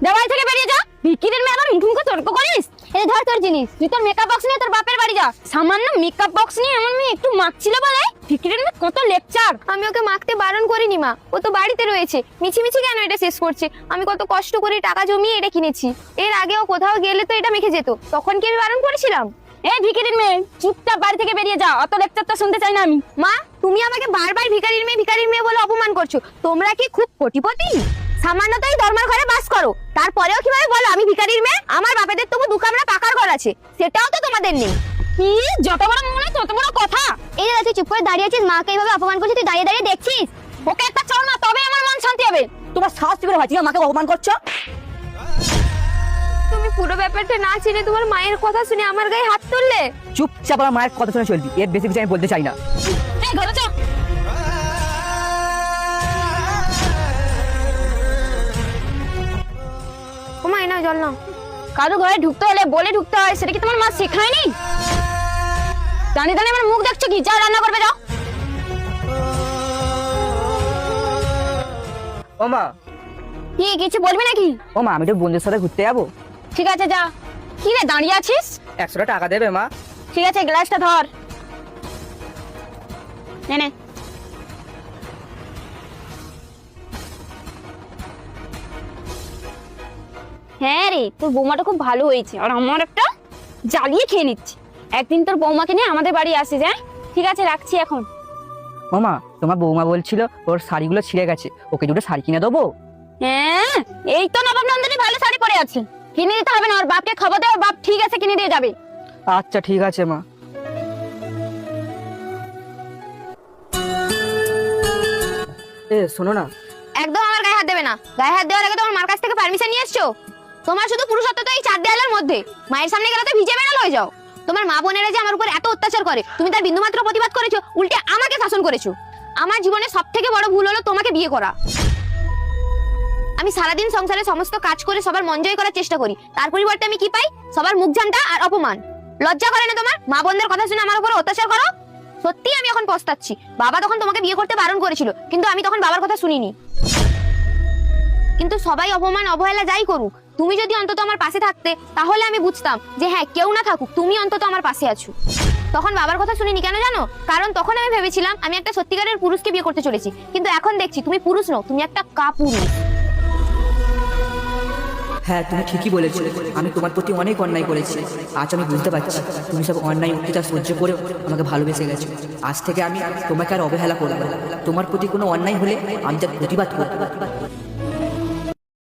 দেওয়াল থেকে বেরিয়ে যা। ভিকিরির মেয়ে আবার মুখে তর্ক করিস? এই ধর তোর জিনিস, তুই তোর মেকআপ বক্স নিয়ে তোর বাপের বাড়ি যা। সামান্য মেকআপ বক্স নিয়ে আমার মেয়ে একটু মাখছিল বলে ভিকিরির মেয়ে কত লেকচার। আমি ওকে মাখতে বারণ করিনি মা, ও তো বাড়িতে রয়েছে, মিছিমিছি কেন এটা শেষ করছে? আমি কত কষ্ট করে টাকা জমিয়ে এটা কিনেছি। এর আগে ও কোথাও গেলে তো এটা মেখে যেত, তখন কি আমি বারণ করেছিলাম? এই ভিকিরির মেয়ে, চুপচাপ বাড়ি থেকে বেরিয়ে যা, অত লেকচারটা শুনতে চাই না আমি। মা, তুমি আমাকে বারবার ভিখারির মেয়ে বলে অপমান করছো। তোমরা কি খুব কোটিপতি? সামান্য তো এই ধর্মের ঘরে বাস করো, তারপরেও কিভাবে বলো আমি ভিখারির মেয়ে? আমার বাপেদের তবু দু কামরা পাকার ঘর আছে, সেটাও তো তোমাদের নেই। কি যত বড় মনে তত বড় কথা। এই যে তুই চুপ করে দাঁড়িয়ে আছিস, মাকে এইভাবে অপমান করছিস, তুই দাঁড়িয়ে দাঁড়িয়ে দেখছিস? ওকে একটা চড় না, তবে আমার মন শান্তি হবে। তোমার সাহস কি করে হয় তুমি আমাকে অপমান করছো? তুমি পুরো ব্যাপারটা না চিনে তোমার মায়ের কথা শুনে আমার গায়ে হাত তুললে। চুপচাপ আমার মায়ের কথা শুনে চলবি, এর বেশি কিছু আমি বলতে চাই না। এই ঘরে চল। ও মা, এনাও জল নাও। কারো ঘরে ঢুকতে হলে বলে ঢুকতে হয়, সেটা কি তোমার মা শেখায়নি? দাঁড়িয়ে দাঁড়িয়ে আমার মুখ দেখছো কি? যা রান্না করবে যাও। ও মা, কি কিছু বলবি নাকি? ও মা, আমি তো বন্ধুদের সাথে ঘুরতে যাবো। ঠিক আছে যা। কি রে দাঁড়িয়ে আছিস? 100 টাকা দেবে মা? ঠিক আছে, গ্লাসটা ধর। নে নে। হ্যাঁ রে, তোর বৌমাটা খুব ভালো হয়েছে, আর আমার একটা জ্বালিয়ে খেয়ে নিচ্ছে। একদিন তোর বৌমাকে নিয়ে আমাদের বাড়ি আসিস। হ্যাঁ ঠিক আছে, রাখছি এখন। ও মা, তোমার বৌমা বলছিল ওর শাড়িগুলো ছিঁড়ে গেছে, ওকে দুটো শাড়ি কিনে দেবো? হ্যাঁ, এই তো নবাব নন্দিনী ভালো শাড়ি পরে আছে, কিনে দিতে হবে না। ওর বাপকে খবর দে, ওর বাপ ঠিক আছে কিনে দিয়ে যাবে। আচ্ছা ঠিক আছে মা। শোনো না, একদম আমার গায়ে হাত দেবে না। গায়ে হাত দেওয়ার আগে তোমার মার কাছ থেকে পারমিশন নিয়ে এসছো? তোমার শুধু পুরুষত্ব তো এই 4 দেয়ালের মধ্যে। মায়ের সামনে গেলে তো ভিজে বেড়াল হয়ে যাও। তোমার মা বোনেরা যে আমার উপর এত অত্যাচার করে, তুমি তার বিন্দুমাত্র প্রতিবাদ করেছো? উল্টে আমাকে শাসন করেছো। আমার জীবনে সবথেকে বড় ভুল হলো তোমাকে বিয়ে করা। আমি সারাদিন সংসারে সমস্ত কাজ করে সবার মন জয় করার চেষ্টা করি, তার পরিবর্তে আমি কি পাই? সবার মুখ ঝান্টা আর অপমান। লজ্জা করে না তোমার? মা বোনদের কথা শুনে আমার উপর অত্যাচার করো। সত্যি আমি এখন পস্তাচ্ছি। বাবা তখন তোমাকে বিয়ে করতে বারণ করেছিল, কিন্তু আমি তখন বাবার কথা শুনিনি। কিন্তু সবাই অপমান অবহেলা যাই করুক, তুমি যদি অন্তত আমার পাশে থাকতে, তাহলে আমি বুঝতাম যে হ্যাঁ, কেউ না থাকুক, তুমি অন্তত আমার পাশে আছো। তখন বাবার কথা শুনিনি কেন জানো? কারণ তখন আমি ভেবেছিলাম আমি একটা সত্যিকারের পুরুষকে বিয়ে করতে চলেছি, কিন্তু এখন দেখছি তুমি পুরুষ নও, তুমি একটা কাপুরুষ। হ্যাঁ তুমি ঠিকই বলেছো, আমি তোমার প্রতি অনেক অন্যায় করেছি। আজ আমি বুঝতে পারছি তুমি সব অন্যায় অত্যাচার সহ্য করে আমাকে ভালোবেসে গেছো। আজ থেকে আমি তোমাকে আর অবহেলা করবো না। তোমার প্রতি কোনো অন্যায় হলে আমি তার প্রতিবাদ করবো।